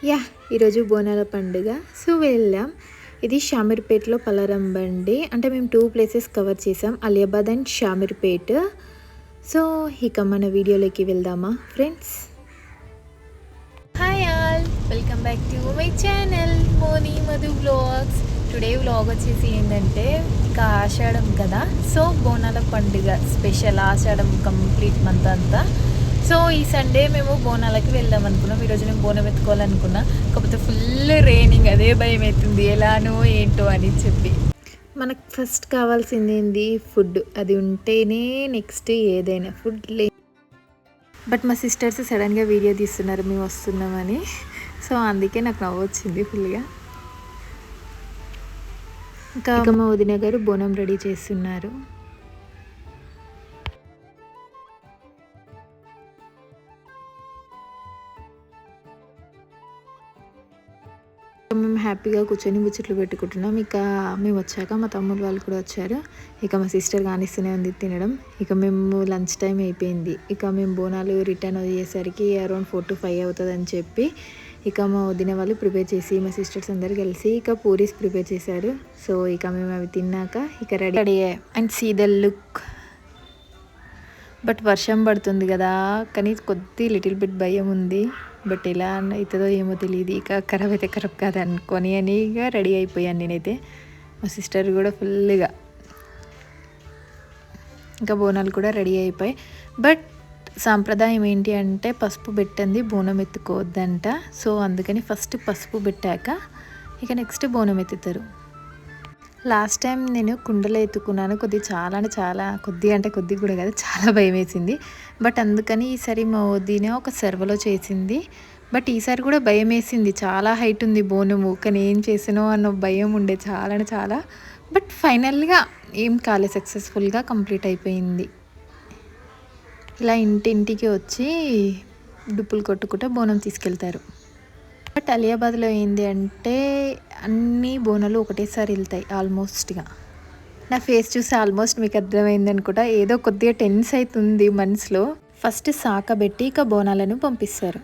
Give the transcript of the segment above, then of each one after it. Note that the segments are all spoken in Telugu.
యా ఈరోజు బోనాల పండుగ. సో వెళ్ళాం. ఇది షామీర్పేటలో పలారం బండి. అంటే మేము 2 ప్లేసెస్ కవర్ చేసాం, అలియాబాద్ అండ్ షామీర్పేట్. సో ఇక మన వీడియోలోకి వెళ్దామా friends. Hi all, welcome back to my channel Moni Madhu vlogs. Today vlog వచ్చేసి ఏంటంటే ఇక ఆషాఢం కదా, సో బోనాల పండుగ స్పెషల్. ఆషాఢం కంప్లీట్ మంత్ అంతా. సో ఈ సండే మేము బోనాలకి వెళ్దాం అనుకున్నాం. ఈరోజు నేను బోనం ఎత్తుకోవాలనుకున్నా, కాకపోతే ఫుల్ రైనింగ్, అదే భయం అవుతుంది ఎలానో ఏంటో అని చెప్పి. మనకు ఫస్ట్ కావాల్సింది ఏంది? ఫుడ్. అది ఉంటేనే నెక్స్ట్ ఏదైనా. ఫుడ్ బట్ మా సిస్టర్స్ సడన్గా వీడియో తీస్తున్నారు మేము వస్తున్నామని. సో అందుకే నాకు నవ్వొచ్చింది ఫుల్గా. ఇంకా మా వదిన గారు బోనం రెడీ చేస్తున్నారు. మేము హ్యాపీగా కూర్చొని ముచ్చట్లు పెట్టుకుంటున్నాం. ఇక మేము వచ్చాక మా తమ్ముడు వాళ్ళు కూడా వచ్చారు. ఇక మా సిస్టర్ కానిస్తూనే ఉంది తినడం. ఇక మేము లంచ్ టైం అయిపోయింది. ఇక మేము బోనాలు రిటర్న్ అయ్యేసరికి అరౌండ్ 4 to 5 అవుతుంది అని చెప్పి ఇక మా వదిన వాళ్ళు ప్రిపేర్ చేసి మా సిస్టర్స్ అందరు కలిసి ఇక పూరీస్ ప్రిపేర్ చేశారు. సో ఇక మేము అవి తిన్నాక ఇక ready and see the look. But వర్షం పడుతుంది కదా, కానీ కొద్ది లిటిల్ బిట్ భయం ఉంది. బట్ ఎలా అవుతుందో ఏమో తెలియదు. ఇక ఖరాబ్ అయితే ఖరాబ్ కాదు అనుకొని అని ఇక రెడీ అయిపోయాను నేనైతే. మా సిస్టర్ కూడా ఫుల్గా. ఇంకా బోనాలు కూడా రెడీ అయిపోయాయి. బట్ సాంప్రదాయం ఏంటి అంటే పసుపు పెట్టండి బోనం ఎత్తుకోవద్దంట. సో అందుకని ఫస్ట్ పసుపు పెట్టాక ఇక నెక్స్ట్ బోనం ఎత్తుతారు. లాస్ట్ టైం నేను కుండలో ఎత్తుకున్నాను. చాలా అంటే కొద్ది కూడా కాదు, చాలా భయం వేసింది. బట్ అందుకని ఈసారి మా వదిన ఒక సర్వలో చేసింది. బట్ ఈసారి కూడా భయం వేసింది, చాలా హైట్ ఉంది బోనము. కానీ ఏం చేసానో అన్న భయం ఉండే చాలా. బట్ ఫైనల్గా ఏం కాలే, సక్సెస్ఫుల్గా కంప్లీట్ అయిపోయింది. ఇలా ఇంటింటికి వచ్చి డుప్పులు కొట్టుకుంటూ బోనం తీసుకెళ్తారు. బట్ అలియాబాద్లో ఏంటి అంటే అన్ని బోనాలు ఒకటేసారి వెళ్తాయి ఆల్మోస్ట్గా. నా ఫేస్ చూసి ఆల్మోస్ట్ మీకు అర్థమైంది అనుకుంటా. ఏదో కొద్దిగా టెన్స్ అవుతుంది మనసులో. ఫస్ట్ సాకబెట్టి ఇక బోనాలను పంపిస్తారు.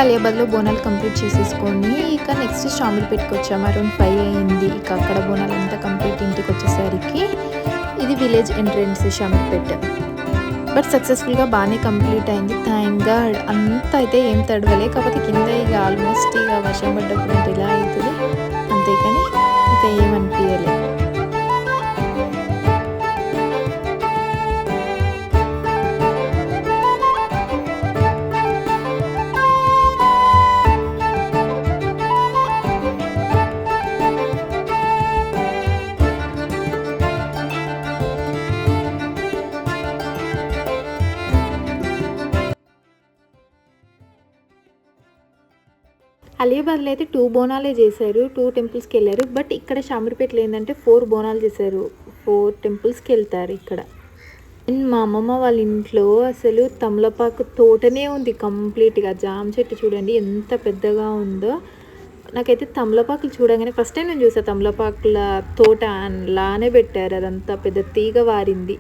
అలియాబాద్లో బోనాలు కంప్లీట్ చేసేసుకొని ఇక నెక్స్ట్ షామీర్పేట్కి వచ్చాము. అరౌండ్ 5 అయింది. ఇక అక్కడ బోనాలు అంతా కంప్లీట్ ఇంటికి వచ్చేసరికి ఇది విలేజ్ ఎంట్రెన్స్ షామీర్పేట్. బట్ సక్సెస్ఫుల్గా బాగానే కంప్లీట్ అయింది. Thank God. అంత అయితే ఏం తడవలే, కాకపోతే కింద ఇక ఆల్మోస్ట్ ఇక వర్షం పడ్డప్పుడు అంటే ఇలా అవుతుంది అంతేకాని ఇక ఏమనిపించలే. అలియాబాద్లో అయితే 2 బోనాలే చేశారు, 2 టెంపుల్స్కి వెళ్ళారు. బట్ ఇక్కడ షామీర్పేటలో ఏంటంటే 4 బోనాలు చేశారు, 4 టెంపుల్స్కి వెళ్తారు ఇక్కడ. మా అమ్మమ్మ వాళ్ళ ఇంట్లో అసలు తమలపాకు తోటనే ఉంది కంప్లీట్గా. జామ చెట్టు చూడండి ఎంత పెద్దగా ఉందో. నాకైతే తమలపాకులు చూడగానే ఫస్ట్ టైం నేను చూసాను తమలపాకుల తోట లానే పెట్టారు, అదంతా పెద్ద తీగ వారింది.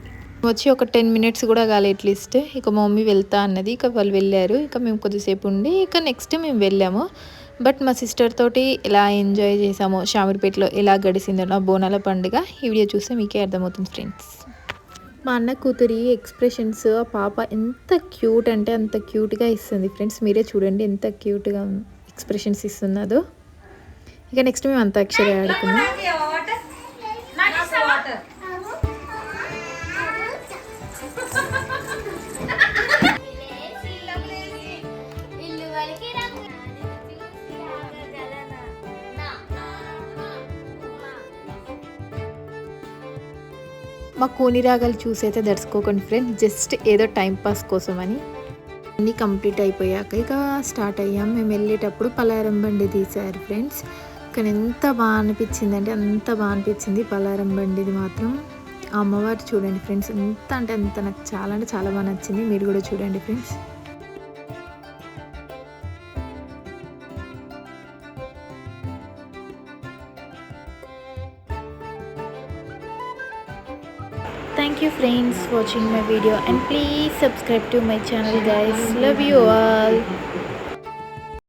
వచ్చి ఒక 10 మినిట్స్ కూడా కాలే అట్లీస్ట్. ఇక మా మమ్మీ వెళ్తా అన్నది, ఇక వాళ్ళు వెళ్ళారు. ఇక మేము కొద్దిసేపు ఉండి ఇక నెక్స్ట్ మేము వెళ్ళాము. బట్ మా సిస్టర్ తోటి ఎలా ఎంజాయ్ చేసామో, షామీర్పేటలో ఎలా గడిచిందో నా బోనాల పండుగ ఈ వీడియో చూస్తే మీకే అర్థమవుతుంది ఫ్రెండ్స్. మా అన్న కూతురి ఎక్స్ప్రెషన్స్, ఆ పాప ఎంత క్యూట్ అంటే అంత క్యూట్గా ఇస్తుంది ఫ్రెండ్స్. మీరే చూడండి ఎంత క్యూట్గా ఎక్స్ప్రెషన్స్ ఇస్తున్నదో. ఇక నెక్స్ట్ మేము అంతాక్షరి ఆడుకున్నాం. మా కూని రాగాలు చూసి అయితే దడుచుకోకండి ఫ్రెండ్స్, జస్ట్ ఏదో టైంపాస్ కోసం అని. అన్నీ కంప్లీట్ అయిపోయాక ఇక స్టార్ట్ అయ్యాం. మేము వెళ్ళేటప్పుడు పలారం బండి తీశారు ఫ్రెండ్స్. కానీ ఎంత బాగా అనిపించింది అంటే అంత బాగా అనిపించింది పలారం బండిది మాత్రం. ఆ అమ్మవారు చూడండి ఫ్రెండ్స్, ఎంత అంటే అంత నాకు చాలా అంటే చాలా బాగా నచ్చింది. మీరు కూడా చూడండి friends. Thank you friends watching my video and please subscribe to my channel guys. Love you all.